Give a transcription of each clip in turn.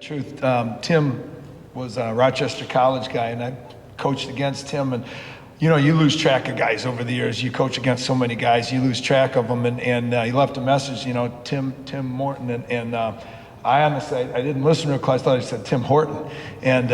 truth. Tim was a Rochester College guy, and I coached against him. And you lose track of guys over the years. You coach against so many guys, you lose track of them. And he left a message, Tim Morton. And I honestly, I didn't listen real close. I thought he said Tim Horton. And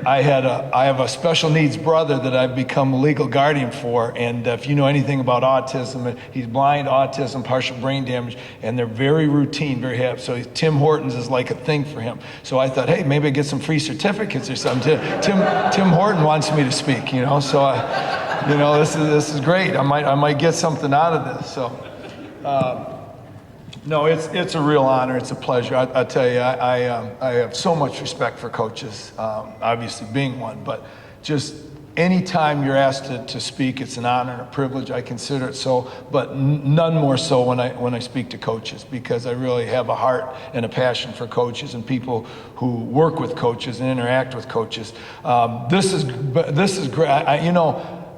I have a special needs brother that I've become a legal guardian for. And if you know anything about autism, he's blind, autism, partial brain damage, and they're very routine, very happy. So Tim Hortons is like a thing for him. So I thought, hey, maybe I get some free certificates or something. Tim Horton wants me to speak, so this is great. I might get something out of this. So. No, it's a real honor. It's a pleasure. I tell you, I have so much respect for coaches, obviously being one, but just any time you're asked to speak, it's an honor and a privilege. I consider it so, but none more so when I speak to coaches, because I really have a heart and a passion for coaches and people who work with coaches and interact with coaches. This is great.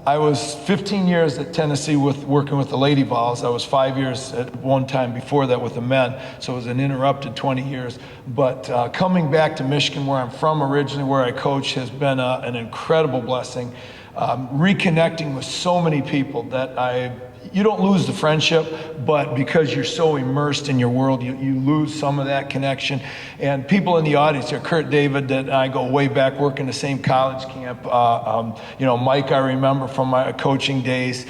I was 15 years at Tennessee working with the Lady Vols. I was 5 years at one time before that with the men, so it was an interrupted 20 years. But coming back to Michigan, where I'm from originally, where I coach, has been an incredible blessing. Reconnecting with so many people that you don't lose the friendship, but because you're so immersed in your world, you lose some of that connection. And people in the audience here, Kurt David, that I go way back, working the same college camp. Mike, I remember from my coaching days.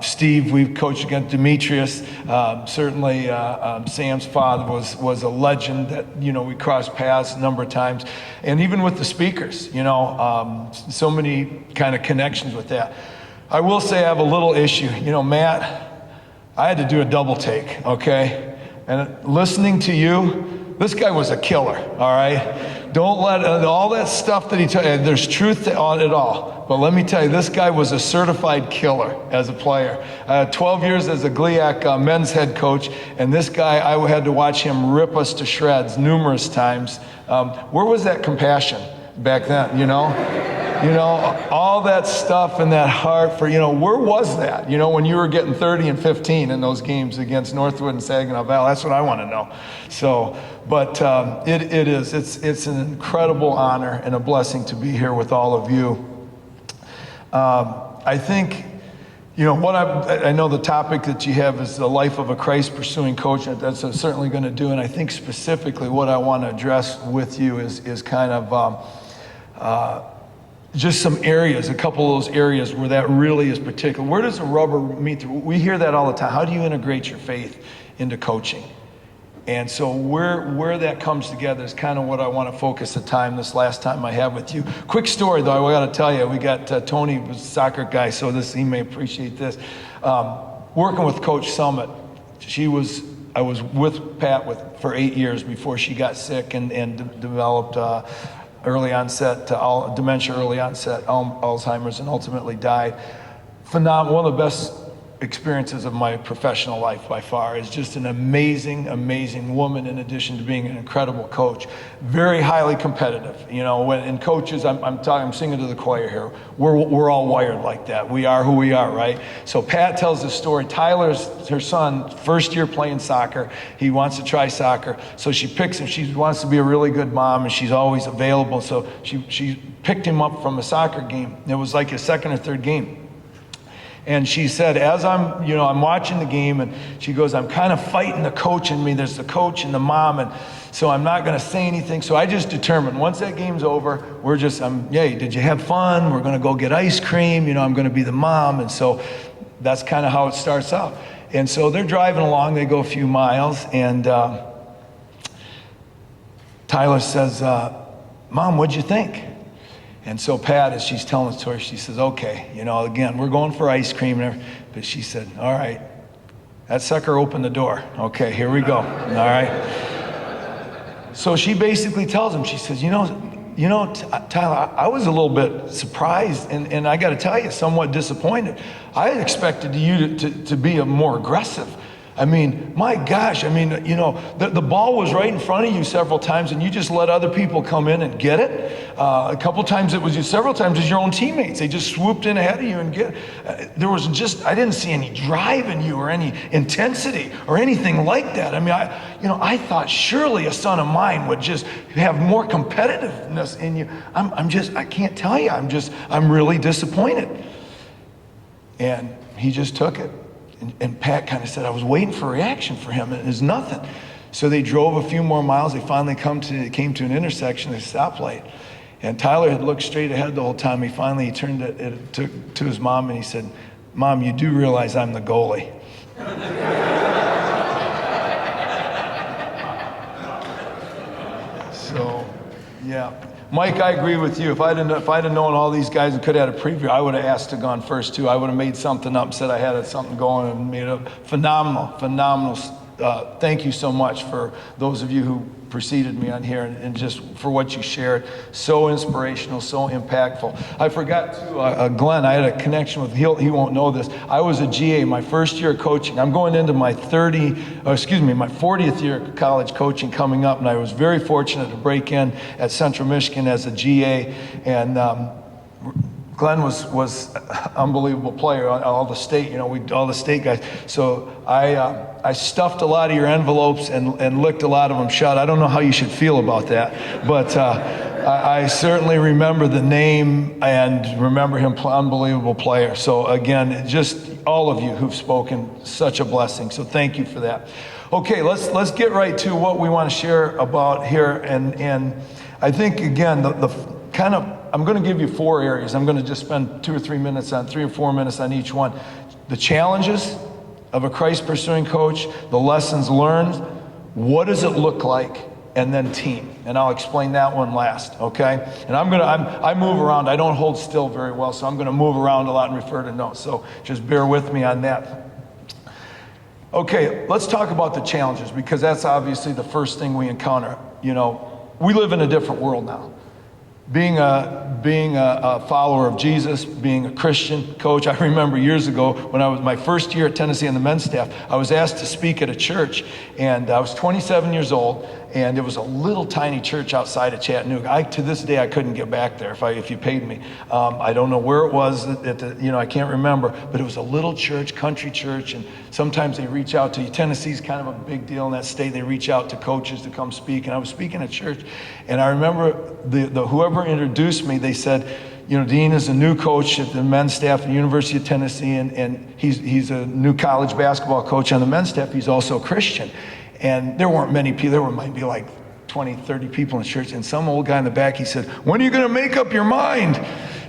Steve, we've coached against Demetrius. Certainly, Sam's father was a legend that, we crossed paths a number of times. And even with the speakers, so many kind of connections with that. I will say I have a little issue. Matt, I had to do a double take, okay? And listening to you, this guy was a killer, all right? Don't let all that stuff that he told you, there's truth to it all. But let me tell you, this guy was a certified killer as a player. 12 years as a GLIAC men's head coach, and this guy, I had to watch him rip us to shreds numerous times. Where was that compassion back then, all that stuff and that heart for, where was that? When you were getting 30 and 15 in those games against Northwood and Saginaw Valley, that's what I want to know. So, but it's an incredible honor and a blessing to be here with all of you. I think, I know the topic that you have is the life of a Christ-pursuing coach. That's certainly going to do, and I think specifically what I want to address with you is kind of just some areas, a couple of those areas where that really is particular. Where does the rubber meet? We hear that all the time. How do you integrate your faith into coaching? And so where that comes together is kind of what I want to focus the time this last time I have with you. Quick story though, I got to tell you, we got Tony, was a soccer guy, so he may appreciate this. Working with Coach Summit, I was with Pat for 8 years before she got sick and developed early onset dementia, early onset Alzheimer's, and ultimately died. Phenomenal, one of the best experiences of my professional life by far. Is just an amazing, amazing woman, in addition to being an incredible coach. Very highly competitive. In coaches, I'm singing to the choir here. We're all wired like that. We are who we are, right? So Pat tells the story. Tyler's her son, first year playing soccer. He wants to try soccer, so she picks him. She wants to be a really good mom, and she's always available. So she picked him up from a soccer game. It was like his second or third game. And she said, as I'm watching the game, and she goes, I'm kind of fighting the coach in me. There's the coach and the mom, and so I'm not going to say anything. So I just determined, once that game's over, hey, did you have fun? We're going to go get ice cream. I'm going to be the mom. And so that's kind of how it starts out. And so they're driving along. They go a few miles, and Tyler says, Mom, what'd you think? And so Pat, as she's telling the story, she says, okay, again, we're going for ice cream. But she said, all right, that sucker opened the door. Okay, here we go. All right. So she basically tells him, she says, Tyler, I was a little bit surprised, and I got to tell you, somewhat disappointed. I expected you to be more aggressive. I mean, my gosh, I mean, you know, the ball was right in front of you several times and you just let other people come in and get it. A couple times it was you, several times it was your own teammates. They just swooped in ahead of you and get it. There was just, I didn't see any drive in you or any intensity or anything like that. I mean, I thought surely a son of mine would just have more competitiveness in you. I can't tell you, I'm really disappointed. And he just took it. And Pat kind of said, I was waiting for a reaction for him, and there's nothing. So they drove a few more miles. They finally came to an intersection, a stoplight. And Tyler had looked straight ahead the whole time. He turned it to his mom, and he said, Mom, you do realize I'm the goalie. So, yeah. Mike, I agree with you. If I'd have known all these guys and could have had a preview, I would have asked to go on first too. I would have made something up, said I had something going, and made a phenomenal. Thank you so much for those of you who preceded me on here and just for what you shared. So inspirational, so impactful. I forgot to, Glenn, I had a connection with, he won't know this. I was a GA my first year of coaching. I'm going into my 40th year of college coaching coming up, and I was very fortunate to break in at Central Michigan as a GA, and Glenn was unbelievable player, all the state, all the state guys. So I stuffed a lot of your envelopes and licked a lot of them shut. I don't know how you should feel about that, but I certainly remember the name and remember him, unbelievable player. So again, just all of you who've spoken, such a blessing. So thank you for that. Okay, let's get right to what we want to share about here. And I think, again, I'm going to give you 4 areas. I'm going to just spend 3 or 4 minutes on each one. The challenges of a Christ-pursuing coach, the lessons learned, what does it look like, and then team. And I'll explain that one last, okay? And I move around. I don't hold still very well, so I'm going to move around a lot and refer to notes. So just bear with me on that. Okay, let's talk about the challenges, because that's obviously the first thing we encounter. We live in a different world now. Being a follower of Jesus, being a Christian coach, I remember years ago when I was my first year at Tennessee on the men's staff, I was asked to speak at a church, and I was 27 years old, and it was a little tiny church outside of Chattanooga. To this day, I couldn't get back there if you paid me. I don't know where it was, I can't remember, but it was a little church, country church, and sometimes they reach out to you. Tennessee's kind of a big deal in that state. They reach out to coaches to come speak, and I was speaking at church, and I remember whoever introduced me, they said, Dean is a new coach at the men's staff at the University of Tennessee, and he's a new college basketball coach on the men's staff. He's also a Christian. And there weren't many people. There might be like 20, 30 people in church. And some old guy in the back, he said, when are you going to make up your mind?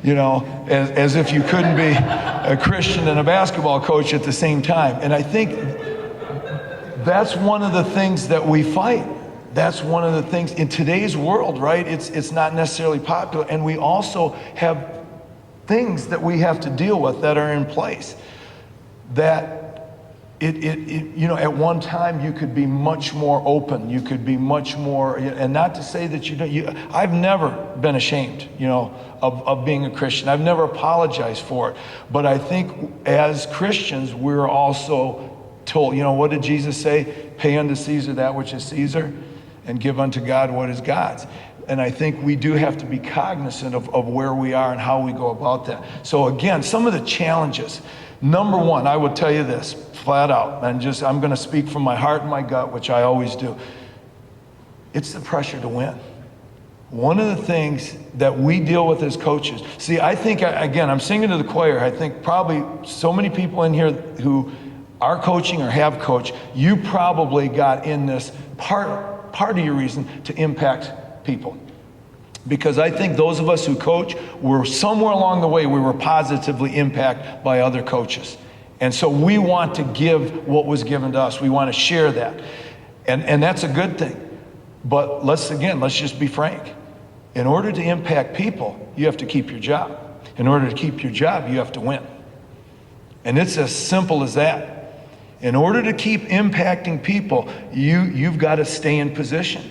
As if you couldn't be a Christian and a basketball coach at the same time. And I think that's one of the things that we fight. That's one of the things in today's world, right? It's not necessarily popular. And we also have things that we have to deal with that are in place that at one time you could be much more open. You could be much more, and not to say that I've never been ashamed, of being a Christian. I've never apologized for it. But I think as Christians, we're also told, what did Jesus say? Pay unto Caesar that which is Caesar, and give unto God what is God's. And I think we do have to be cognizant of where we are and how we go about that. So again, some of the challenges. Number one, I would tell you this, flat out, and I'm going to speak from my heart and my gut, which I always do. It's the pressure to win. One of the things that we deal with as coaches, I think, again, I'm singing to the choir. I think probably so many people in here who are coaching or have coached, you probably got in this part of your reason to impact people. Because I think those of us who coach were somewhere along the way, we were positively impacted by other coaches. And so we want to give what was given to us. We want to share that. And that's a good thing. But let's just be frank. In order to impact people, you have to keep your job. In order to keep your job, you have to win. And it's as simple as that. In order to keep impacting people, you've got to stay in position.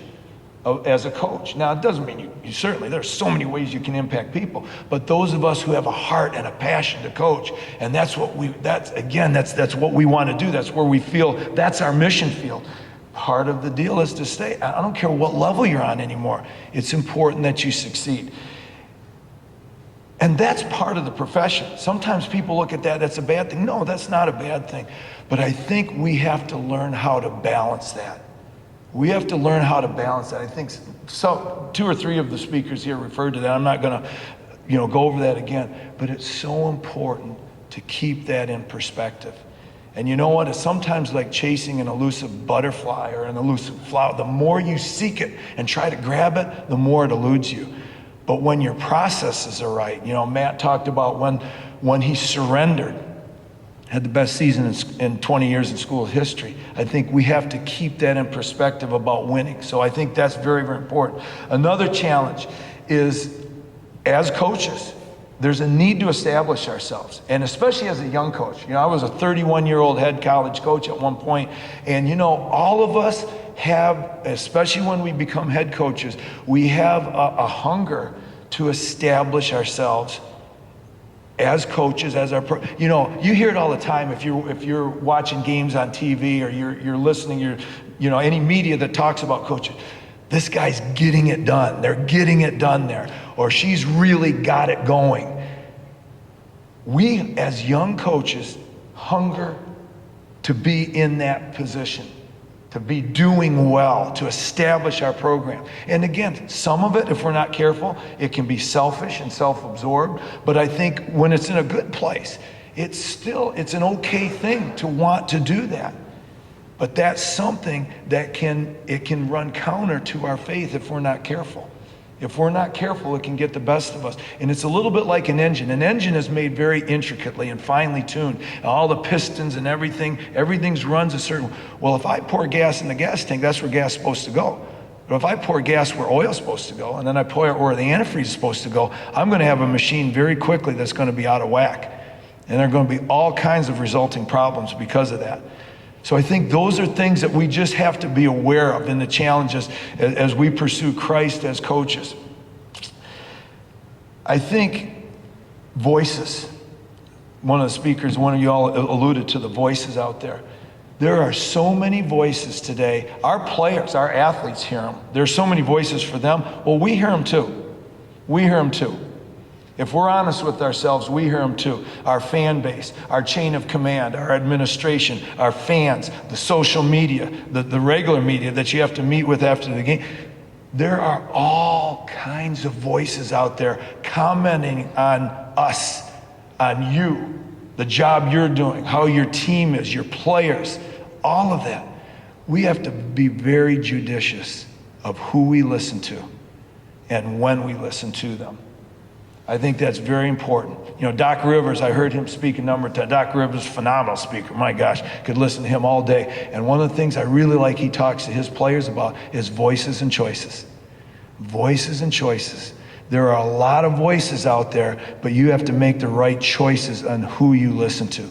as a coach. Now, it doesn't mean you certainly, there's so many ways you can impact people, but those of us who have a heart and a passion to coach, and that's what we want to do. That's where we feel, that's our mission field. Part of the deal is to stay. I don't care what level you're on anymore. It's important that you succeed. And that's part of the profession. Sometimes people look at that, that's a bad thing. No, that's not a bad thing. But I think we have to learn how to balance that. We have to learn how to balance that. I think so, 2 or 3 of the speakers here referred to that. I'm not going to, go over that again. But it's so important to keep that in perspective. And you know what? It's sometimes like chasing an elusive butterfly or an elusive flower. The more you seek it and try to grab it, the more it eludes you. But when your processes are right, Matt talked about when he surrendered, had the best season in 20 years in school history. I think we have to keep that in perspective about winning. So I think that's very, very important. Another challenge is, as coaches, there's a need to establish ourselves, and especially as a young coach. I was a 31-year-old head college coach at one point, and all of us have, especially when we become head coaches, we have a hunger to establish ourselves as coaches, as our you hear it all the time if you're watching games on TV or you're listening, any media that talks about coaching. This guy's getting it done. They're getting it done there. Or she's really got it going. We, as young coaches, hunger to be in that position, to be doing well, to establish our program. And again, some of it, if we're not careful, it can be selfish and self-absorbed. But I think when it's in a good place, it's an okay thing to want to do that. But that's something that can run counter to our faith if we're not careful. If we're not careful, it can get the best of us. And it's a little bit like an engine. An engine is made very intricately and finely tuned. All the pistons and everything's runs a certain way. Well, if I pour gas in the gas tank, that's where gas is supposed to go. But if I pour gas where oil is supposed to go, and then I pour it where the antifreeze is supposed to go, I'm going to have a machine very quickly that's going to be out of whack. And there are going to be all kinds of resulting problems because of that. So I think those are things that we just have to be aware of in the challenges as we pursue Christ as coaches. I think voices, one of the speakers, one of you all alluded to the voices out there. There are so many voices today. Our players, our athletes hear them. There's so many voices for them. Well, we hear them too. We hear them too. If we're honest with ourselves, we hear them too. Our fan base, our chain of command, our administration, our fans, the social media, the regular media that you have to meet with after the game. There are all kinds of voices out there commenting on us, on you, the job you're doing, how your team is, your players, all of that. We have to be very judicious of who we listen to and when we listen to them. I think that's very important. Doc Rivers, I heard him speak a number of times. Doc Rivers, phenomenal speaker. My gosh, could listen to him all day. And one of the things I really like he talks to his players about is voices and choices. Voices and choices. There are a lot of voices out there, but you have to make the right choices on who you listen to.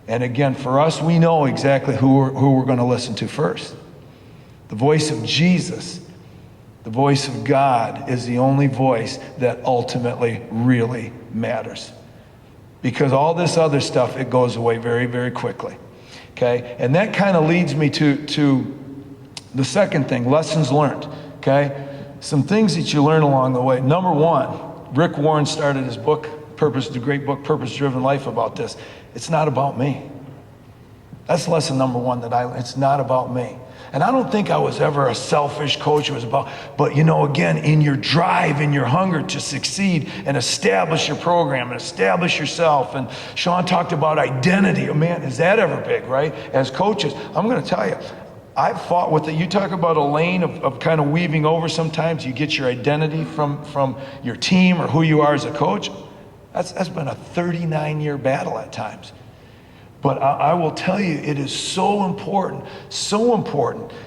And again, for us, we know exactly who we're going to listen to first. The voice of Jesus, the voice of God, is the only voice that ultimately really matters. Because all this other stuff, it goes away very, very quickly. Okay? And that kind of leads me to the second thing, lessons learned. Okay? Some things that you learn along the way. Number one, Rick Warren started his book, the great book, Purpose-Driven Life, about this. It's not about me. That's lesson number one it's not about me. And I don't think I was ever a selfish coach. It was about, but again, in your drive, in your hunger to succeed and establish your program and establish yourself. And Sean talked about identity. Oh man, is that ever big, right? As coaches, I'm going to tell you, I've fought with it. You talk about a lane of kind of weaving over sometimes. You get your identity from your team or who you are as a coach. That's been a 39-year battle at times. But I will tell you, it is so important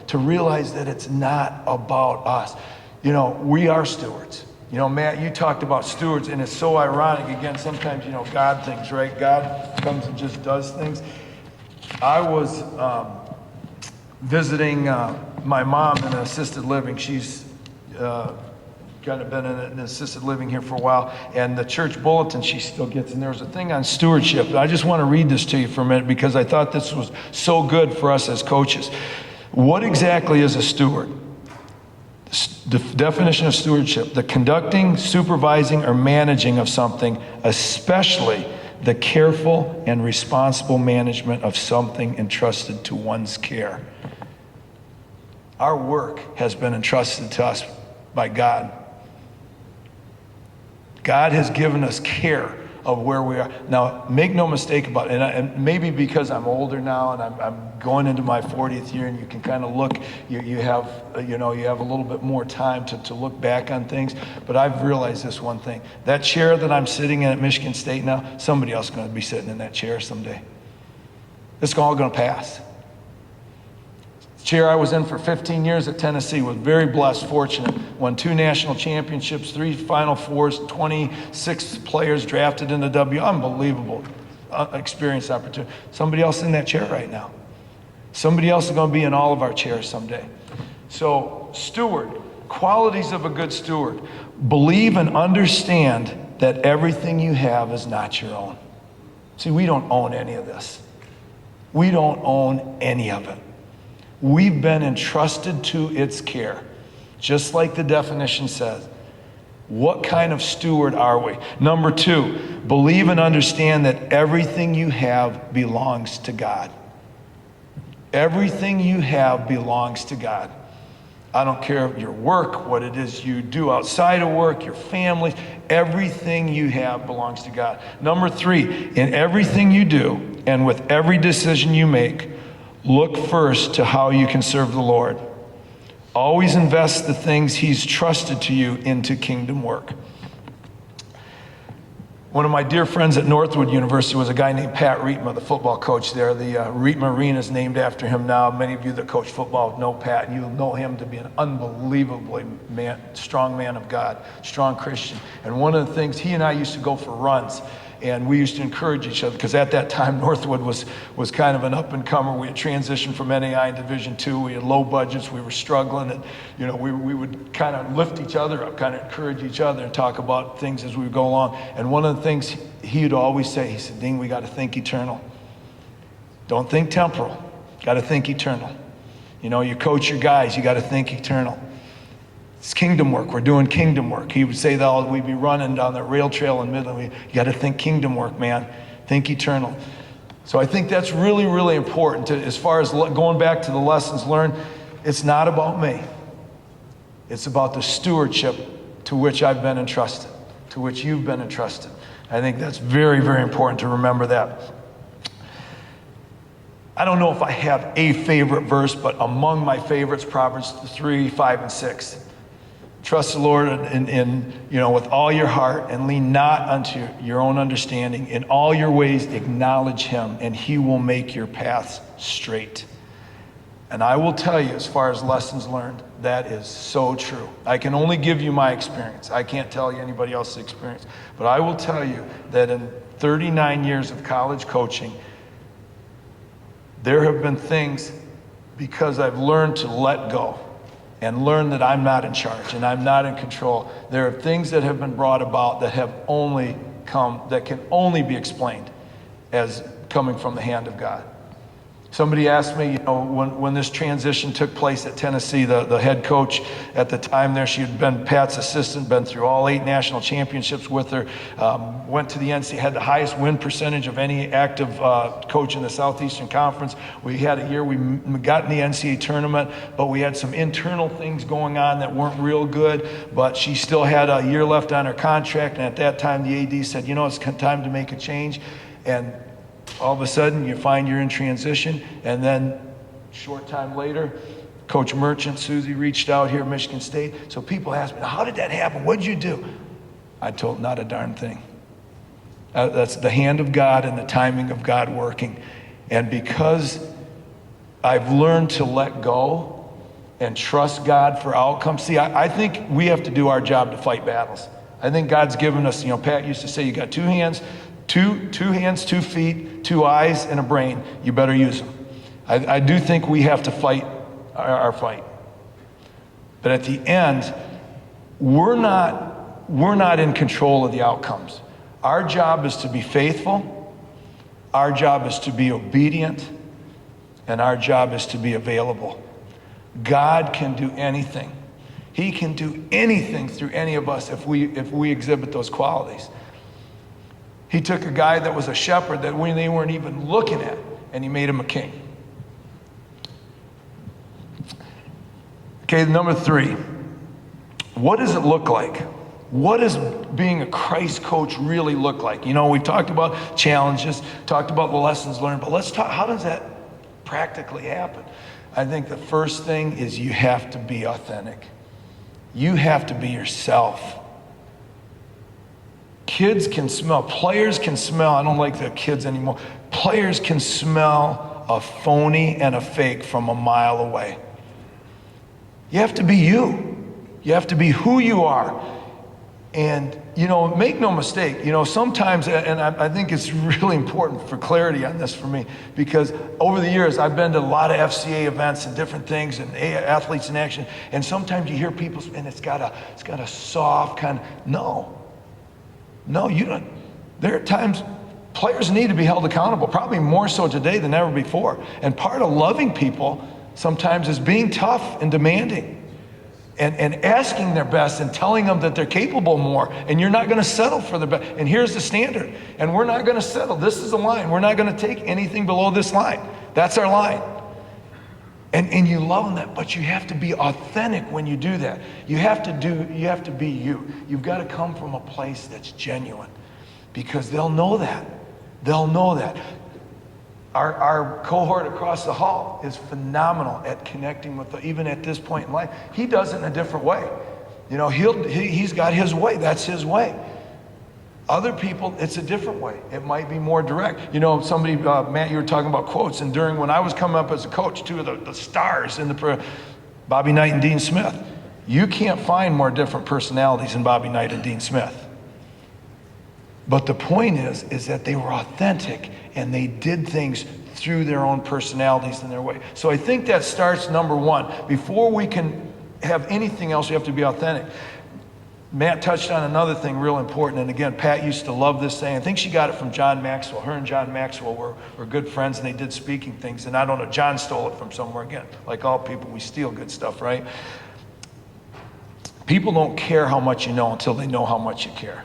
to realize that it's not about us. We are stewards. Matt, you talked about stewards, and it's so ironic. Again, sometimes, God things, right? God comes and just does things. I was visiting my mom in an assisted living. She's kind of been in an assisted living here for a while, and the church bulletin she still gets, and there's a thing on stewardship. I just want to read this to you for a minute because I thought this was so good for us as coaches. What exactly is a steward? The definition of stewardship: the conducting, supervising, or managing of something, especially the careful and responsible management of something entrusted to one's care. Our work has been entrusted to us by God. God has given us care of where we are. Now, make no mistake about it, and maybe because I'm older now and I'm going into my 40th year, and you can kind of look, you have a little bit more time to look back on things, but I've realized this one thing. That chair that I'm sitting in at Michigan State now, somebody else is going to be sitting in that chair someday. It's all going to pass. The chair I was in for 15 years at Tennessee, was very blessed, fortunate, won 2 national championships, 3 Final Fours, 26 players drafted in the W. Unbelievable experience, opportunity. Somebody else in that chair right now. Somebody else is going to be in all of our chairs someday. So, steward, qualities of a good steward. Believe and understand that everything you have is not your own. See, we don't own any of this. We don't own any of it. We've been entrusted to its care, just like the definition says. What kind of steward are we? Number 2, believe and understand that everything you have belongs to God. Everything you have belongs to God. I don't care your work, what it is you do outside of work, your family, everything you have belongs to God. Number 3, in everything you do and with every decision you make, look first to how you can serve the Lord. Always invest the things He's trusted to you into kingdom work. One of my dear friends at Northwood University was a guy named Pat Rietma, the football coach there. The Rietma Arena is named after him now. Many of you that coach football know Pat, and you'll know him to be an unbelievably strong man of God, strong Christian. And one of the things, he and I used to go for runs, and we used to encourage each other, because at that time Northwood was kind of an up-and-comer. We had transitioned from NAI and Division II. We had low budgets. We were struggling, and we would kind of lift each other up, kind of encourage each other, and talk about things as we would go along. And one of the things he would always say, he said, "Dean, we got to think eternal. Don't think temporal. Got to think eternal. You coach your guys. You got to think eternal. It's kingdom work. We're doing kingdom work." He would say that we'd be running down the rail trail in Midland. You got to think kingdom work, man. Think eternal. So I think that's really, really important. As far as going back to the lessons learned, it's not about me. It's about the stewardship to which I've been entrusted, to which you've been entrusted. I think that's very, very important to remember that. I don't know if I have a favorite verse, but among my favorites, Proverbs 3, 5, and 6. Trust the Lord with all your heart, and lean not unto your own understanding. In all your ways acknowledge Him, and He will make your paths straight. And I will tell you, as far as lessons learned, that is so true. I can only give you my experience. I can't tell you anybody else's experience. But I will tell you that in 39 years of college coaching, there have been things, because I've learned to let go and learn that I'm not in charge and I'm not in control. There are things that have been brought about that have only come, that can only be explained as coming from the hand of God. Somebody asked me, when this transition took place at Tennessee, the head coach at the time there, she had been Pat's assistant, been through all 8 national championships with her, went to the NCAA, had the highest win percentage of any active coach in the Southeastern Conference. We had a year we got in the NCAA tournament, but we had some internal things going on that weren't real good, but she still had a year left on her contract, and at that time the AD said, it's time to make a change. And all of a sudden, you find you're in transition, and then short time later, Coach Merchant, Susie, reached out here at Michigan State. So people ask me, how did that happen? What did you do? I told them, not a darn thing. That's the hand of God and the timing of God working. And because I've learned to let go and trust God for outcomes. See, I think we have to do our job to fight battles. I think God's given us, Pat used to say, you got 2 hands, two hands, 2 feet, 2 eyes, and a brain. You better use them. I do think we have to fight our fight. But at the end, we're not in control of the outcomes. Our job is to be faithful. Our job is to be obedient. And our job is to be available. God can do anything. He can do anything through any of us if we exhibit those qualities. He took a guy that was a shepherd that they weren't even looking at, and he made him a king. Okay, number 3. What does it look like? What does being a Christ coach really look like? You know, we've talked about challenges, talked about the lessons learned, but let's talk, how does that practically happen? I think the first thing is you have to be authentic. You have to be yourself. Kids can smell, players can smell, I don't like the kids anymore. Players can smell a phony and a fake from a mile away. You have to be you. You have to be who you are. And, you know, make no mistake, you know, sometimes, and I think it's really important for clarity on this for me, because over the years, I've been to a lot of FCA events and different things and athletes in action, and sometimes you hear people, and it's got a soft kind of, no, you don't. There are times players need to be held accountable, probably more so today than ever before. And part of loving people sometimes is being tough and demanding. And asking their best and telling them that they're capable more, and you're not going to settle for the best. And here's the standard, and we're not going to settle. This is the line. We're not going to take anything below this line. That's our line. And you love them that, but you have to be authentic when you do that. You have to be you. You've got to come from a place that's genuine, because they'll know that. They'll know that. Our cohort across the hall is phenomenal at connecting with, even at this point in life. He does it in a different way. You know, he's got his way. That's his way. Other people, it's a different way. It might be more direct. You know, somebody, Matt, you were talking about quotes, and when I was coming up as a coach, two of the stars in the Bobby Knight and Dean Smith. You can't find more different personalities than Bobby Knight and Dean Smith. But the point is that they were authentic, and they did things through their own personalities and their way. So I think that starts number 1. Before we can have anything else, we have to be authentic. Matt touched on another thing real important, and again, Pat used to love this saying. I think she got it from John Maxwell. Her and John Maxwell were good friends, and they did speaking things, and I don't know, John stole it from somewhere again. Like all people, we steal good stuff, right? People don't care how much you know until they know how much you care.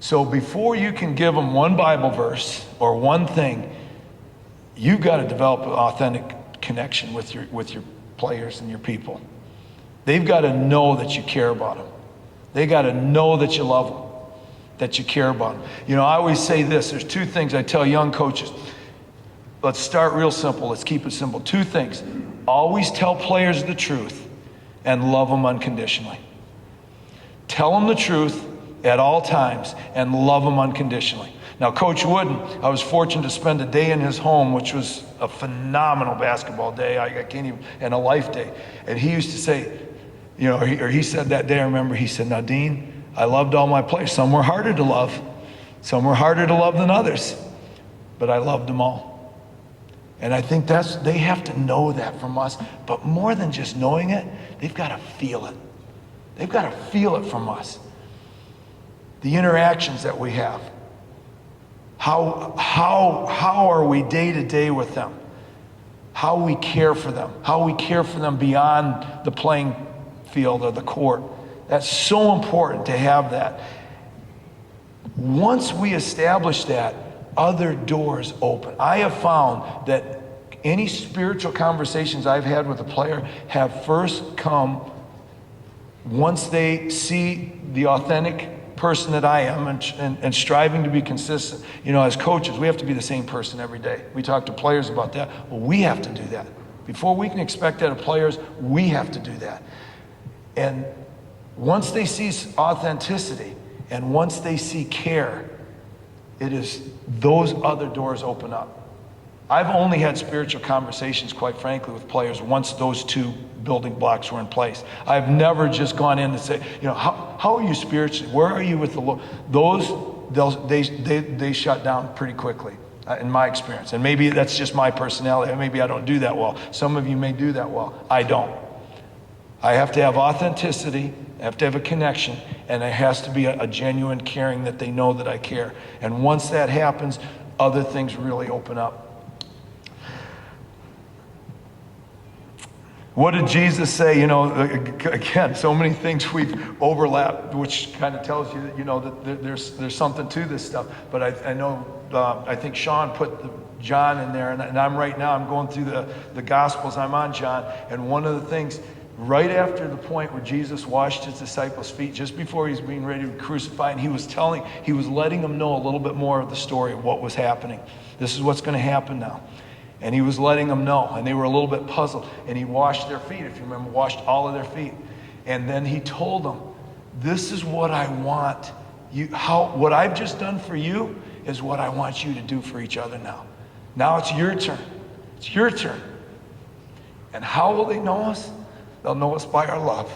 So before you can give them one Bible verse or one thing, you've got to develop an authentic connection with your players and your people. They've got to know that you care about them. They got to know that you love them, that you care about them. You know, I always say this. There's 2 things I tell young coaches. Let's start real simple. Let's keep it simple. 2 things. Always tell players the truth and love them unconditionally. Tell them the truth at all times and love them unconditionally. Now, Coach Wooden, I was fortunate to spend a day in his home, which was a phenomenal basketball day. I can't even, and a life day. And he used to say, you know, he said that day, I remember, he said, "Now, Dean, I loved all my players. Some were harder to love. Some were harder to love than others. But I loved them all." And I think they have to know that from us. But more than just knowing it, they've got to feel it. They've got to feel it from us. The interactions that we have. How are we day to day with them? How we care for them. How we care for them beyond the playing field or the court. That's so important to have that. Once we establish that, other doors open. I have found that any spiritual conversations I've had with a player have first come once they see the authentic person that I am and striving to be consistent. You know, as coaches, we have to be the same person every day. We talk to players about that. Well, we have to do that. Before we can expect that of players, we have to do that. And once they see authenticity and once they see care, it is those other doors open up. I've only had spiritual conversations, quite frankly, with players once those 2 building blocks were in place. I've never just gone in and say, you know, how are you spiritually? Where are you with the Lord? They shut down pretty quickly, in my experience. And maybe that's just my personality. Maybe I don't do that well. Some of you may do that well. I don't. I have to have authenticity, I have to have a connection, and it has to be a genuine caring that they know that I care. And once that happens, other things really open up. What did Jesus say? You know, again, so many things we've overlapped, which kind of tells you that, you know, that there's something to this stuff. But I know, I think Sean put John in there, and I'm right now, I'm going through the Gospels, I'm on John, and one of the things, right after the point where Jesus washed his disciples' feet, just before he was being ready to be crucified, and he was letting them know a little bit more of the story of what was happening. This is what's going to happen now. And he was letting them know, and they were a little bit puzzled. And he washed their feet, if you remember, washed all of their feet. And then he told them, this is what I want. What I've just done for you is what I want you to do for each other now. Now it's your turn. It's your turn. And how will they know us? They'll know us by our love.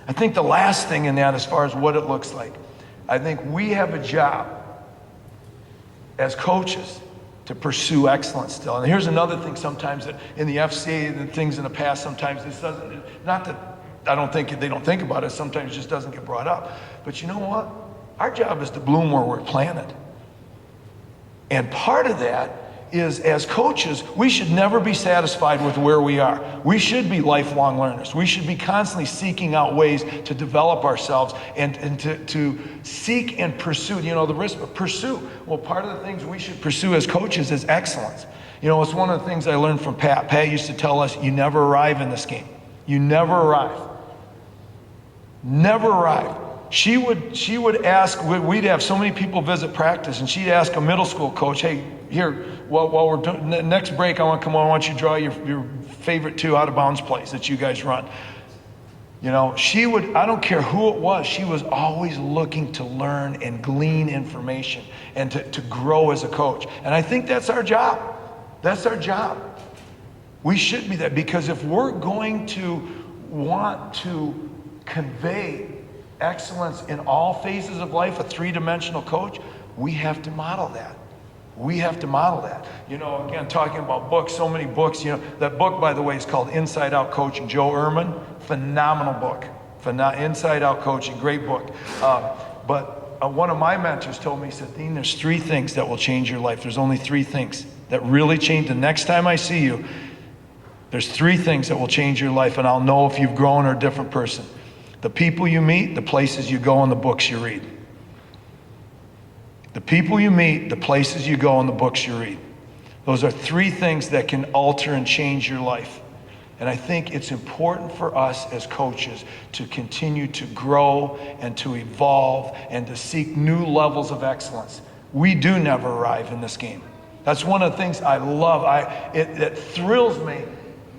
I think the last thing in that, as far as what it looks like, I think we have a job as coaches to pursue excellence still. And here's another thing sometimes that in the FCA and things in the past, sometimes this doesn't, not that I don't think they don't think about it, sometimes it just doesn't get brought up. But you know what? Our job is to bloom where we're planted. And part of that is, as coaches, we should never be satisfied with where we are. We should be lifelong learners. We should be constantly seeking out ways to develop ourselves and to seek and pursue, you know, the risk of pursue. Well, part of the things we should pursue as coaches is excellence. You know, it's one of the things I learned from Pat. Pat used to tell us, you never arrive in this game. You never arrive. Never arrive. She would ask, we'd have so many people visit practice, and she'd ask a middle school coach, hey, here, while we're doing next break, I want to come on, I want you to draw your favorite 2 out of bounds plays that you guys run. You know, she would, I don't care who it was, she was always looking to learn and glean information and to grow as a coach. And I think that's our job. That's our job. We should be that, because if we're going to want to convey excellence in all phases of life, a 3-dimensional coach, we have to model that. We have to model that. You know, again, talking about books, so many books, you know, that book, by the way, is called Inside Out Coaching. Joe Ehrman, phenomenal book. Inside Out Coaching, great book. But one of my mentors told me, he said, Dean, there's 3 things that will change your life. There's only 3 things that really change. The next time I see you, there's 3 things that will change your life, and I'll know if you've grown or a different person. The people you meet, the places you go, and the books you read. The people you meet, the places you go, and the books you read. Those are 3 things that can alter and change your life. And I think it's important for us as coaches to continue to grow and to evolve and to seek new levels of excellence. We do never arrive in this game. That's one of the things I love. It thrills me,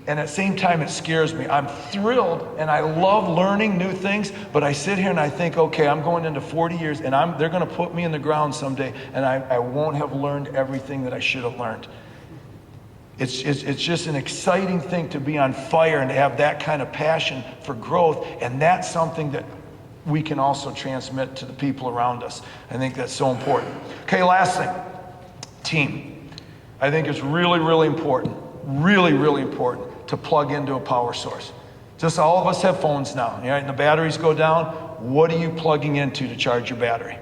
and at the same time it scares me. I'm thrilled and I love learning new things, but I sit here and I think, okay, I'm going into 40 years and they're going to put me in the ground someday, and I won't have learned everything that I should have learned. It's just an exciting thing to be on fire and to have that kind of passion for growth, and that's something that we can also transmit to the people around us. I think that's so important. Okay, last thing, team. I think it's really, really important, really, really important to plug into a power source. Just all of us have phones now, right? And the batteries go down. What are you plugging into to charge your battery?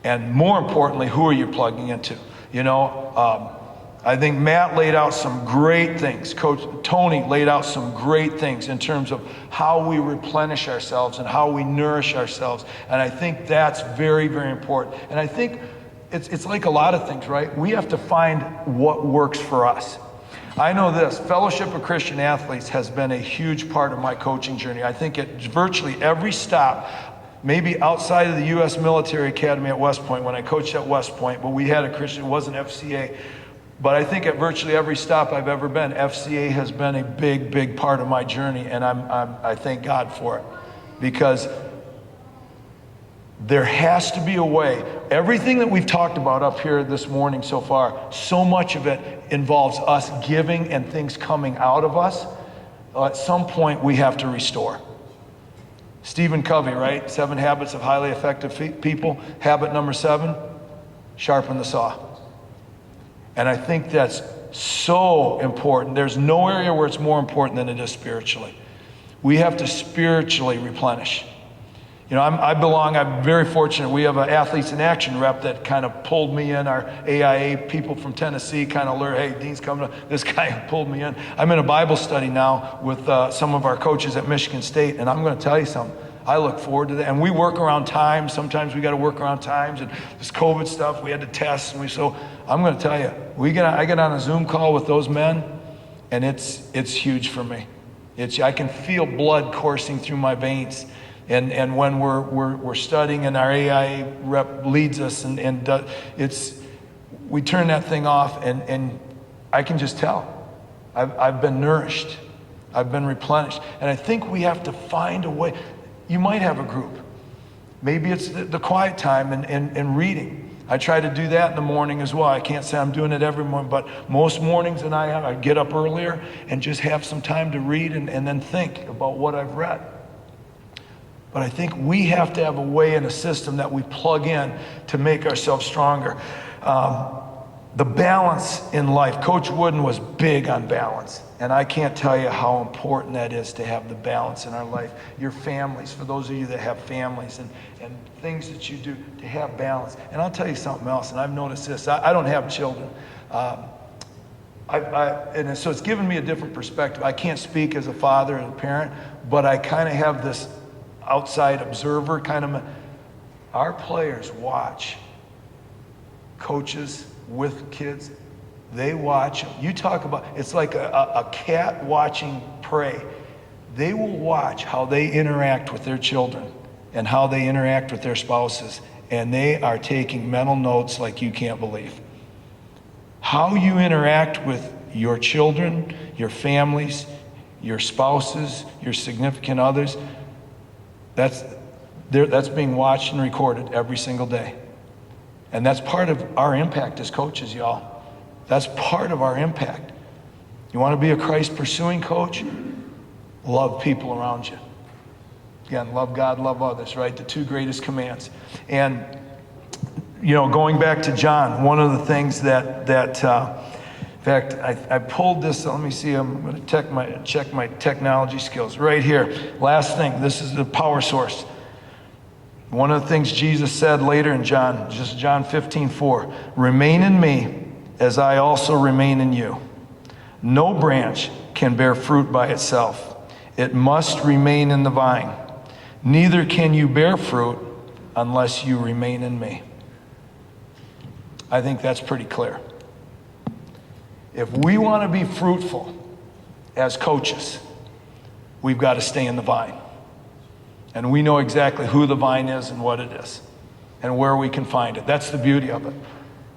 And more importantly, who are you plugging into? You know, I think Matt laid out some great things. Coach Tony laid out some great things in terms of how we replenish ourselves and how we nourish ourselves. And I think that's very, very important. And I think it's like a lot of things, right? We have to find what works for us. I know this, Fellowship of Christian Athletes has been a huge part of my coaching journey. I think at virtually every stop, maybe outside of the U.S. Military Academy at West Point, when I coached at West Point, but we had a Christian, it wasn't FCA. But I think at virtually every stop I've ever been, FCA has been a big, big part of my journey, and I thank God for it. Because there has to be a way. Everything that we've talked about up here this morning so far, so much of it involves us giving and things coming out of us. At some point, we have to restore. Stephen Covey, right? 7 Habits of Highly Effective People. Habit number 7, sharpen the saw. And I think that's so important. There's no area where it's more important than it is spiritually. We have to spiritually replenish. You know, I'm very fortunate. We have an Athletes in Action rep that kind of pulled me in. Our AIA people from Tennessee kind of learned, hey, Dean's coming up. This guy pulled me in. I'm in a Bible study now with some of our coaches at Michigan State, and I'm going to tell you something. I look forward to that. And we work around times. Sometimes we got to work around times. And this COVID stuff, we had to test. So I'm going to tell you, I get on a Zoom call with those men, and it's huge for me. I can feel blood coursing through my veins. And when we're studying and our AIA rep leads us we turn that thing off and I can just tell. I've been nourished. I've been replenished. And I think we have to find a way. You might have a group. Maybe it's the quiet time and reading. I try to do that in the morning as well. I can't say I'm doing it every morning, but most mornings I get up earlier and just have some time to read and then think about what I've read. But I think we have to have a way and a system that we plug in to make ourselves stronger. The balance in life. Coach Wooden was big on balance. And I can't tell you how important that is to have the balance in our life. Your families, for those of you that have families and things that you do, to have balance. And I'll tell you something else, and I've noticed this. I don't have children. And so it's given me a different perspective. I can't speak as a father and a parent, but I kind of have this outside observer kind of. Our players watch coaches with kids. They watch them. You talk about, it's like a cat watching prey. They will watch how they interact with their children and how they interact with their spouses, and they are taking mental notes like you can't believe. How you interact with your children, your families, your spouses, your significant others, that's being watched and recorded every single day. And that's part of our impact as coaches, y'all. That's part of our impact. You want to be a Christ-pursuing coach? Love people around you. Again, love God, love others, right? The two greatest commands. And, you know, going back to John, one of the things that in fact, I pulled this, let me see, I'm going to check my technology skills. Right here, last thing, this is the power source. One of the things Jesus said later in John 15:4, remain in me as I also remain in you. No branch can bear fruit by itself. It must remain in the vine. Neither can you bear fruit unless you remain in me. I think that's pretty clear. If we want to be fruitful as coaches, we've got to stay in the vine. And we know exactly who the vine is and what it is and where we can find it. That's the beauty of it.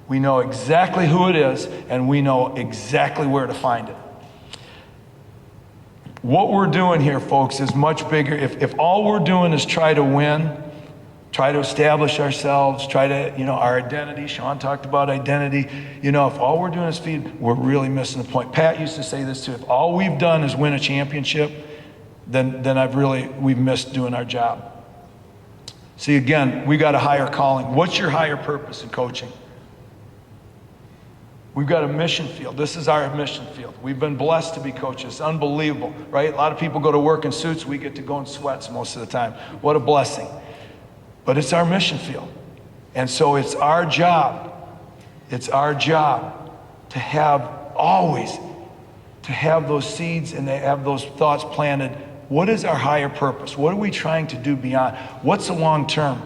We know exactly who it is and we know exactly where to find it. What we're doing here, folks, is much bigger. If all we're doing is try to win, try to establish ourselves, try to, our identity. Sean talked about identity. If all we're doing is feed, we're really missing the point. Pat used to say this too. If all we've done is win a championship, then we've missed doing our job. See, again, we got a higher calling. What's your higher purpose in coaching? We've got a mission field. This is our mission field. We've been blessed to be coaches. It's unbelievable, right? A lot of people go to work in suits. We get to go in sweats most of the time. What a blessing. But it's our mission field. And so it's our job to have those seeds and to have those thoughts planted. What is our higher purpose? What are we trying to do beyond? What's the long term?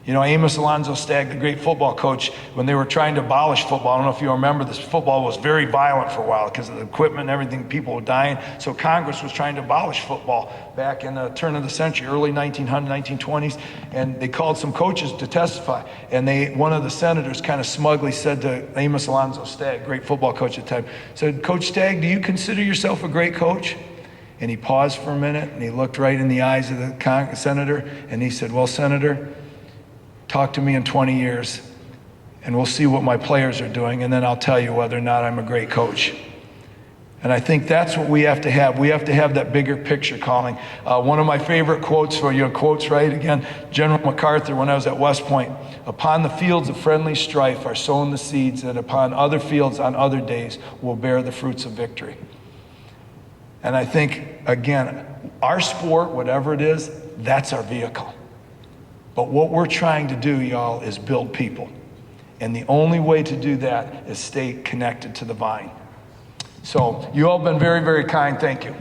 Amos Alonzo Stagg, the great football coach, when they were trying to abolish football, I don't know if you remember this, football was very violent for a while because of the equipment and everything, people were dying. So Congress was trying to abolish football back in the turn of the century, early 1920s, and they called some coaches to testify. And one of the senators kind of smugly said to Amos Alonzo Stagg, great football coach at the time, said, Coach Stagg, do you consider yourself a great coach? And he paused for a minute and he looked right in the eyes of the senator and he said, well, Senator, talk to me in 20 years and we'll see what my players are doing and then I'll tell you whether or not I'm a great coach. And I think that's what we have to have. We have to have that bigger picture calling. One of my favorite quotes for quotes, right? Again, General MacArthur, when I was at West Point, upon the fields of friendly strife are sown the seeds that upon other fields on other days will bear the fruits of victory. And I think, again, our sport, whatever it is, that's our vehicle. But what we're trying to do, y'all, is build people. And the only way to do that is stay connected to the vine. So you all have been very, very kind. Thank you.